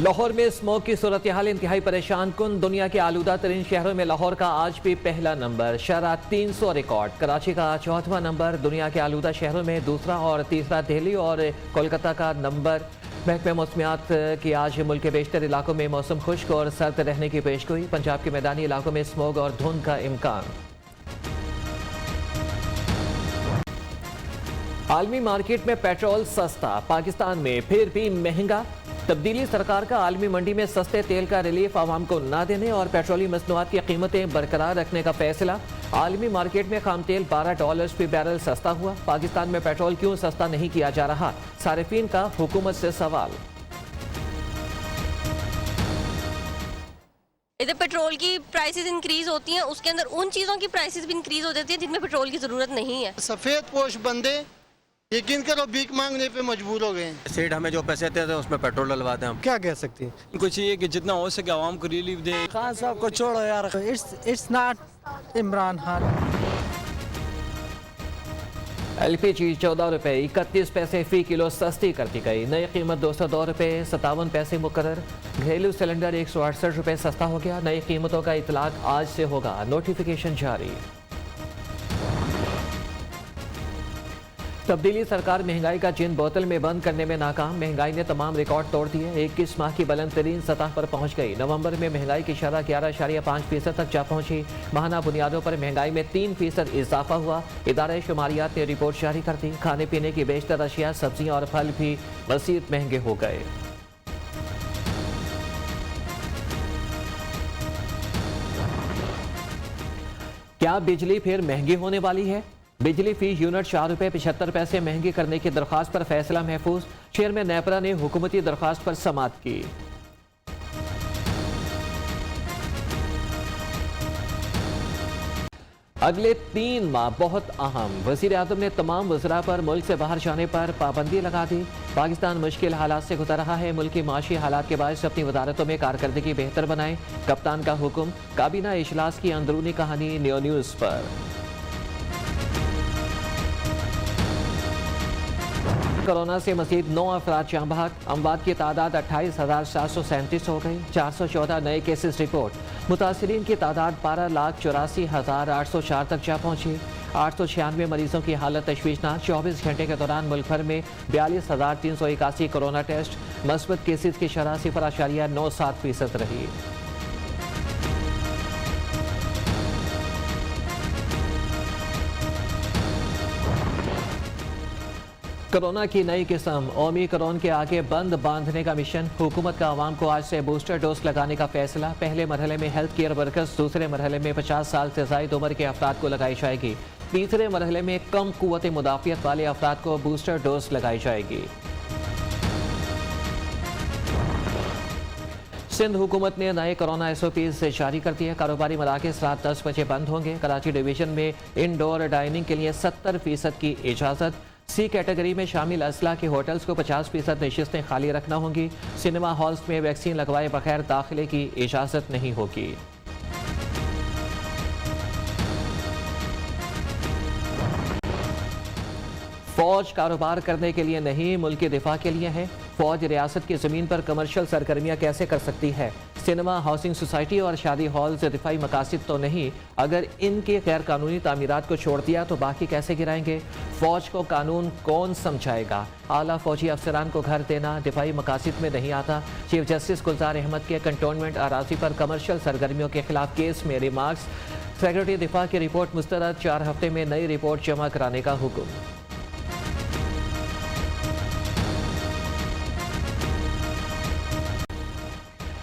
लाहौर में स्मोक की सूरत हाल इंतहाई परेशान कुन। दुनिया के आलूदा तरीन शहरों में लाहौर का आज भी पहला नंबर, शरह 300 रिकॉर्ड। कराची का चौथवां नंबर। दुनिया के आलूदा शहरों में दूसरा और तीसरा दिल्ली और कोलकाता का नंबर। महकमे मौसमियात की आज मुल्क के बेशतर इलाकों में मौसम खुश्क और सर्द रहने की पेशगोई। पंजाब के मैदानी इलाकों में स्मोक और धुंध का इम्कान। आलमी मार्केट में पेट्रोल सस्ता, पाकिस्तान में फिर भी महंगा। तब्दीली सरकार का आलमी मंडी में सस्ते तेल का रिलीफ आवाम को ना देने और पेट्रोलियम मसनूआत की कीमतें बरकरार रखने का फैसला। आलमी मार्केट में खाम तेल $12 फी बैरल सस्ता हुआ। पाकिस्तान में पेट्रोल क्यों सस्ता नहीं किया जा रहा, सारिफीन का हुकूमत से सवाल। इधर पेट्रोल की प्राइसेस इंक्रीज होती हैं, उसके अंदर उन चीज़ों की प्राइसेस भी इंक्रीज हो जाती हैं जिनमें पेट्रोल की ज़रूरत नहीं है। सफ़ेद पोश बंदे यकीन करो भीख मांगने पे मजबूर हो गए हैं। सेठ हमें जो पैसे देते हैं उसमें पेट्रोल डलवाते हैं हम। क्या कह सकते हैं, इनको चाहिए कि जितना हो सके आवाम को रिलीफ दे। खान साहब को छोड़ो यार, it's not Imran Khan. LPG 14 रुपये 31 पैसे फी किलो सस्ती कर दी गई। नई कीमत 202 रुपये 57 पैसे मुकर्रर। घरेलू सिलेंडर 168 रुपये सस्ता हो गया। नई कीमतों का इतलाक आज से होगा, नोटिफिकेशन जारी। तब्दीली सरकार महंगाई का जिन बोतल में बंद करने में नाकाम। महंगाई ने तमाम रिकॉर्ड तोड़ दिए। 21 माह की बुलंद तरीन सतह पर पहुंच गई। नवंबर में महंगाई की शरह 11.5% तक जा पहुंची। माहाना बुनियादों पर महंगाई में 3% इजाफा हुआ। इदारे शुमारियात ने रिपोर्ट जारी कर दी। खाने पीने की बेशतर अशिया, सब्जियां और फल भी मज़ीद महंगे हो गए। क्या बिजली फिर महंगी होने वाली है? बिजली फी यूनिट ₹4.75 महंगी करने की दरख्वास्त पर फैसला महफूज। चेयरमैन नेपरा ने हुकूमती दरख्वास्त पर समाअत की। अगले 3 माह बहुत अहम। वज़ीर आज़म ने तमाम वज़रा पर मुल्क से बाहर जाने पर पाबंदी लगा दी। पाकिस्तान मुश्किल हालात से गुजर रहा है। मुल्क की माशी हालात के बायस अपनी वजारतों में कारकर्दगी बेहतर बनाएं। कप्तान का हुक्म। काबीना इजलास की अंदरूनी कहानी न्यू न्यूज़ पर। कोरोना से मजीद 9 अफराद जाँ बहक। अमवात की तादाद 28,737 हो गई। 414 नए केसेस रिपोर्ट। मुतासरीन की तादाद 12,84,804 तक जा पहुँची। 896 मरीजों की हालत तशवीशनाक। 24 घंटे के दौरान मुल्क भर में 42,381 कोरोना टेस्ट। मस्बत केसेस की शरह 0.97% रही। कोरोना की नई किस्म ओमिक्रॉन के आगे बंद बांधने का मिशन। हुकूमत का आवाम को आज से बूस्टर डोज लगाने का फैसला। पहले मरहले में हेल्थ केयर वर्कर्स, दूसरे मरहले में 50 साल से ज़ायद उम्र के अफराद को लगाई जाएगी। तीसरे मरहले में कम कुव्वत मुदाफ़ियत वाले अफराद को बूस्टर डोज लगाई जाएगी। सिंध हुकूमत ने नए कोरोना SOPs जारी कर दिए। कारोबारी मराकज़ रात 10 बजे बंद होंगे। कराची डिवीजन में इनडोर डाइनिंग के लिए 70% की इजाज़त। C कैटेगरी में शामिल असला के होटल्स को 50% नशिस्तें खाली रखना होंगी। सिनेमा हॉल्स में वैक्सीन लगवाए बगैर दाखिले की इजाज़त नहीं होगी। फौज कारोबार करने के लिए नहीं, मुल्क के दिफा के लिए है। फौज रियासत की ज़मीन पर कमर्शियल सरगर्मियाँ कैसे कर सकती है? सिनेमा, हाउसिंग सोसाइटी और शादी हॉल से दिफाई मकासद तो नहीं। अगर इनके गैर कानूनी तामीरात को छोड़ दिया तो बाकी कैसे गिराएंगे? फौज को कानून कौन समझाएगा? आला फौजी अफसरान को घर देना दिफाई मकासद में नहीं आता। चीफ जस्टिस गुलजार अहमद के कंटोनमेंट अराजी पर कमर्शियल सरगर्मियों के खिलाफ केस में रिमार्क्स। सेक्रेटरी दिफा की रिपोर्ट मुस्तरद। 4 हफ्ते में नई रिपोर्ट जमा कराने का हुक्म।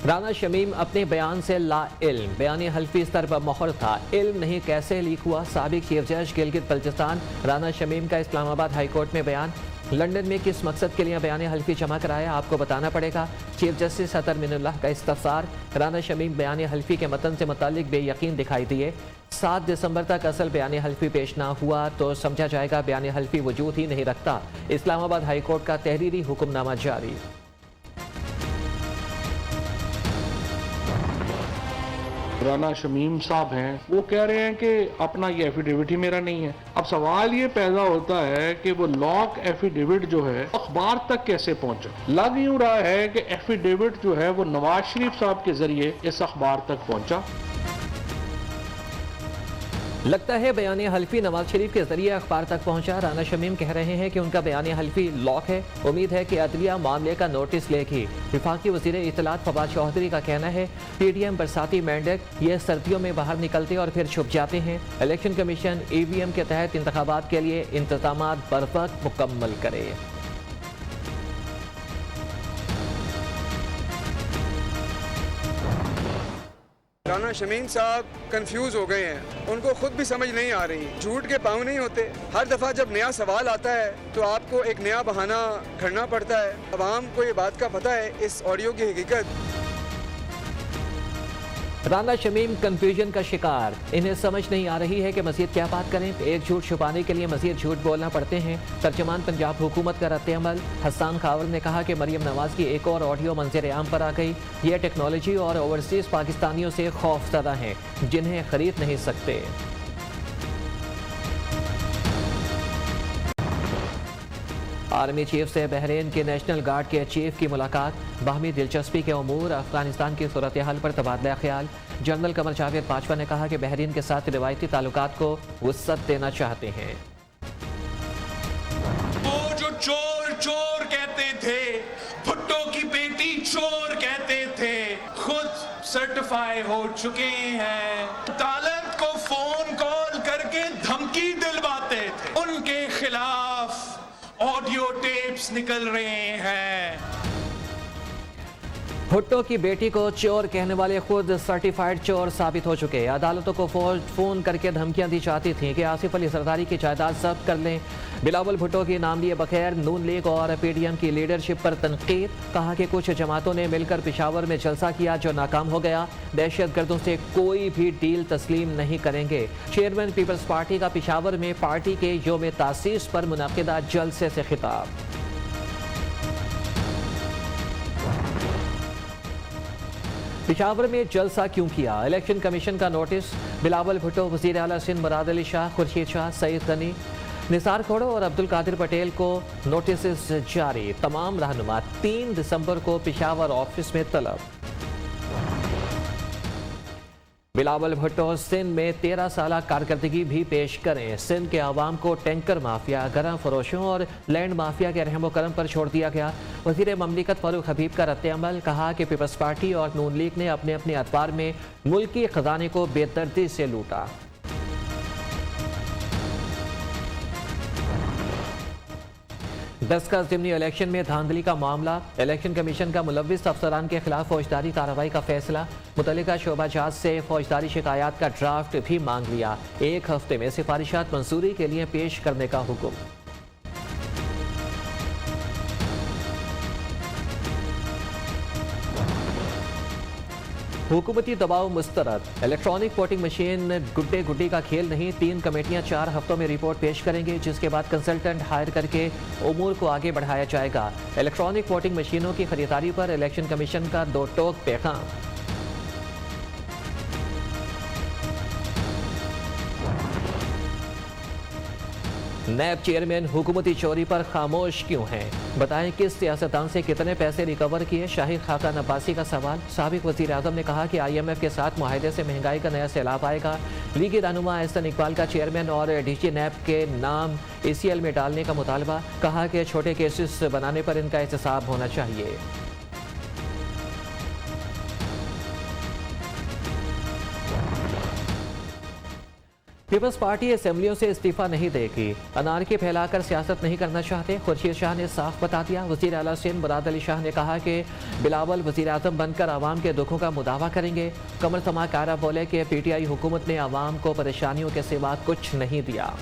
राना शमीम अपने बयान से ला इल्म। बयानी हल्फी स्तर पर मोहर था। इल्म नहीं कैसे लीक हुआ? साबिक चीफ जज गिलगित बल्चिस्तान राना शमीम का इस्लामाबाद हाई कोर्ट में बयान। लंदन में किस मकसद के लिए बयानी हल्फी जमा कराया, आपको बताना पड़ेगा। चीफ जस्टिस अतर मिनुल्लाह का इस्तफसार। राना शमीम बयानी हल्फी के मतन से मुतालिक बेयकीन दिखाई दिए। 7 दिसंबर तक असल बयानी हल्फी पेश ना हुआ तो समझा जाएगा बयानी हल्फी वजूद ही नहीं रखता। इस्लामाबाद हाई कोर्ट का तहरीरी हुक्मनामा जारी। राना शमीम साहब हैं, वो कह रहे हैं कि अपना ये एफिडेविट ही मेरा नहीं है। अब सवाल ये पैदा होता है कि वो लॉक एफिडेविट जो है अखबार तक कैसे पहुंचा। लग यूं रहा है कि एफिडेविट जो है वो नवाज शरीफ साहब के जरिए इस अखबार तक पहुंचा। लगता है बयान हल्फी नवाज शरीफ के जरिए अखबार तक पहुंचा। राना शमीम कह रहे हैं कि उनका बयान हल्फी लॉक है। उम्मीद है कि अदलिया मामले का नोटिस लेगी। विफाकी वज़ीर इत्तलात फवाद चौधरी का कहना है PTM बरसाती मेंढक ये सर्दियों में बाहर निकलते और फिर छुप जाते हैं। इलेक्शन कमीशन EVM के तहत इंतखाबात के लिए इंतजाम बरवक्त मुकम्मल करे। राना शमीम साहब कंफ्यूज हो गए हैं, उनको खुद भी समझ नहीं आ रही। झूठ के पाँव नहीं होते। हर दफ़ा जब नया सवाल आता है तो आपको एक नया बहाना घड़ना पड़ता है। अवाम को ये बात का पता है इस ऑडियो की हकीकत। राना शमीम कंफ्यूजन का शिकार। इन्हें समझ नहीं आ रही है कि मज़ीद क्या बात करें। एक झूठ छुपाने के लिए मज़ीद झूठ बोलना पड़ते हैं। तर्जमान पंजाब हुकूमत का रद्द-ए-अमल। हसन खावर ने कहा कि मरियम नवाज की एक और ऑडियो मंजर आम पर आ गई। ये टेक्नोलॉजी और ओवरसीज़ पाकिस्तानियों से खौफज़दा हैं जिन्हें खरीद नहीं सकते। आर्मी चीफ से बहरीन के नेशनल गार्ड के चीफ की मुलाकात। बाहमी दिलचस्पी के उमूर, अफगानिस्तान की सूरत हाल पर तबादला ख्याल। जनरल कमर जावेद बाजवा ने कहा कि बहरीन के साथ रिवायती ताल्लुकात को वुसअत देना चाहते हैं। वो जो चोर चोर कहते थे, भुट्टो की बेटी चोर कहते थे, खुद सर्टिफाई हो चुके हैं। अदालत को फोन कॉल करके धमकी दिलवाते थे। उनके खिलाफ ऑडियो टेप्स निकल रहे हैं। भुट्टो की बेटी को चोर कहने वाले खुद सर्टिफाइड चोर साबित हो चुके। अदालतों को फोन करके धमकियां दी जाती थीं कि आसिफ अली सरदारी की जायदाद जब्त कर लें। बिलावल भुट्टो की नाम लिए बगैर नून लीग और PTM की लीडरशिप पर तनकीद। कहा कि कुछ जमातों ने मिलकर पेशावर में जलसा किया जो नाकाम हो गया। दहशतगर्दों से कोई भी डील तस्लीम नहीं करेंगे। चेयरमैन पीपल्स पार्टी का पेशावर में पार्टी के यौम तासीस पर मुनाकिदा जलसे से खिताब। पेशावर में जलसा क्यों किया? इलेक्शन कमीशन का नोटिस। बिलावल भुट्टो, वज़ीर आला सिंध मुराद अली शाह, खुर्शीद शाह, सईद गनी, निसार खोड़ो और अब्दुल कादिर पटेल को नोटिस जारी। तमाम रहनुमा 3 दिसंबर को पेशावर ऑफिस में तलब। बिलावल भुट्टो सिंध में 13 साल कारकर्दगी भी पेश करें। सिंध के आवाम को टैंकर माफिया, गरम फरोशों और लैंड माफिया के रहमो करम पर छोड़ दिया गया। वज़ीर ममलिकत फारूक हबीब का रद्द-ए-अमल। कहा कि पीपल्स पार्टी और नून लीग ने अपने अपने अतवार में मुल्की खजाने को बेदर्दी से लूटा। 10 का ज़िमनी इलेक्शन में धांधली का मामला। इलेक्शन कमीशन का मुलव्विस अफसरान के खिलाफ फौजदारी कार्रवाई का फैसला। मुतल्लिका शोबा जात से फौजदारी शिकायत का ड्राफ्ट भी मांग लिया। 1 हफ्ते में सिफारिशात मंजूरी के लिए पेश करने का हुक्म। हुकूमती दबाव मुस्तरद। इलेक्ट्रॉनिक वोटिंग मशीन गुड्डे गुड्डी का खेल नहीं। 3 कमेटियां 4 हफ्तों में रिपोर्ट पेश करेंगे, जिसके बाद कंसल्टेंट हायर करके उमूर को आगे बढ़ाया जाएगा। इलेक्ट्रॉनिक वोटिंग मशीनों की खरीदारी पर इलेक्शन कमीशन का 2 टोक पैगाम। नैब चेयरमैन हुकूमती चोरी पर खामोश क्यों हैं? बताएं किस सियासतदान से कितने पैसे रिकवर किए? शाहिद खाकान अब्बासी का सवाल। साबिक वज़ीर आज़म ने कहा कि IMF के साथ मुआहदे से महंगाई का नया सैलाब आएगा। लीगी रहनुमा एहसन इकबाल का चेयरमैन और DG नैब के नाम ACL में डालने का मुतालबा। कहा कि छोटे केसेस बनाने पर इनका एहतसाब होना चाहिए। पीपल्स पार्टी असेंबलियों से इस्तीफा नहीं देगी। अनारकी फैलाकर सियासत नहीं करना चाहते। खुर्शीद शाह ने साफ बता दिया। वज़ीर आला सिंध मुराद अली शाह ने कहा कि बिलावल वज़ीर आज़म बनकर आवाम के दुखों का मुदावा करेंगे। कमर तमा कारा बोले कि PTI हुकूमत ने आवाम को परेशानियों के सिवा कुछ नहीं दिया।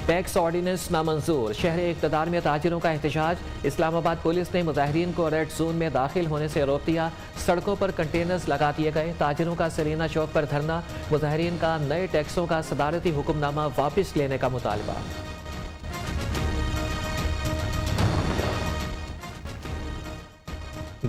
टैक्स ऑर्डिनेंस नामंजूर। शहर इक़्तिदार में ताजिरों का एहतजाज। इस्लामाबाद पुलिस ने मुजाहिरीन को रेड जोन में दाखिल होने से रोक दिया। सड़कों पर कंटेनर्स लगा दिए गए। ताजिरों का सरीना चौक पर धरना। मुजाहिरीन का नए टैक्सों का सदारती हुक्मनामा वापस लेने का मुतालबा।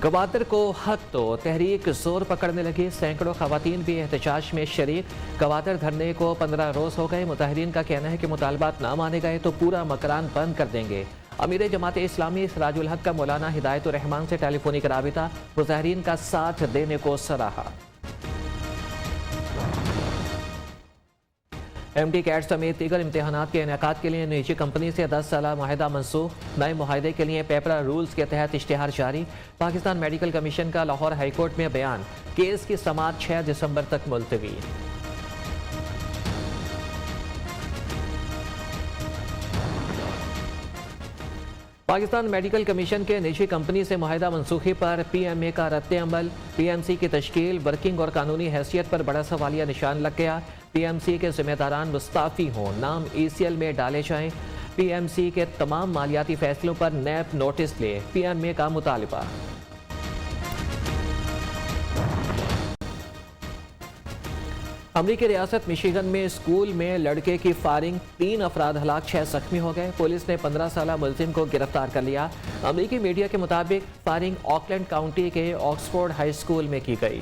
गवादर को हक तो तहरीक जोर पकड़ने लगी, सैकड़ों खवातीन भी एहतजाज में शरीक। गवादर धरने को 15 रोज हो गए। मुताहरीन का कहना है कि मुतालबात ना माने गए तो पूरा मकान बंद कर देंगे। अमीर जमात इस्लामी सिराजुल हक का मौलाना हिदायतुर रहमान से टेलीफोनिक राबिता, मुताहरीन का साथ देने को सराहा। MD कैट समेत दीगर इम्तहानात के इनेकाद के लिए निजी कंपनी से 10 साल माहिदा मनसूख। नए माहिदे के लिए पेपर रूल्स के तहत इश्तिहार जारी। पाकिस्तान मेडिकल कमीशन का लाहौर हाईकोर्ट में बयान, केस की समाअत 6 दिसंबर तक मुलतवी। पाकिस्तान मेडिकल कमीशन के निजी कंपनी से मुआहिदा मनसूखी पर PMA का रद्द अमल। PMC की तश्कील, वर्किंग और कानूनी हैसियत पर बड़ा सवालिया निशान लग गया। PMC के जिम्मेदारान मुस्ताफ़ी हों, नाम ECL में डाले जाएं। PMC के तमाम मालियाती फैसलों पर नैब नोटिस ले, PMA का मुतालबा। अमरीकी रियासत मिशिगन में स्कूल में लड़के की फायरिंग, 3 अफराद हलाक, 6 जख्मी हो गए। पुलिस ने 15 साल मुलजिम को गिरफ्तार कर लिया। अमरीकी मीडिया के मुताबिक फायरिंग ऑकलैंड काउंटी के ऑक्सफोर्ड हाई स्कूल में की गई।